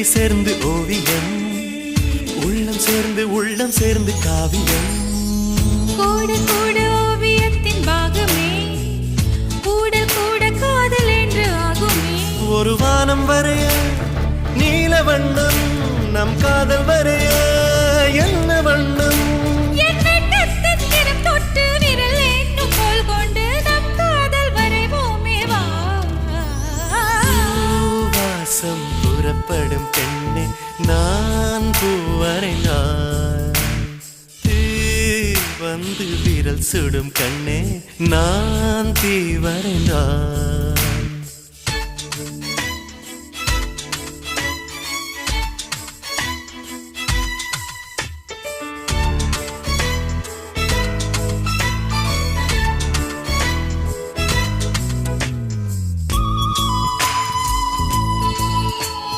விழி சேர்ந்து ஓவியம், உள்ளம் சேர்ந்து காவியம். கூட கூட ஓவியத்தின் பாகமே, கூட கூட காதல் என்று ஆகுமே. ஒரு வானம் வரைய நீல வண்ணம், நம் காதல் வரைய என்ன வண்ணம்? தொட்டு விரல் என்னும் கோல் கொண்டு நம் காதல் வரைவோமே வா. வாசம் புறப்படும் பெண்ணே நான் பூவரைந்தாய், தீ வந்து விரல் சுடும் கண்ணே நான் தீ வரைந்தாய்.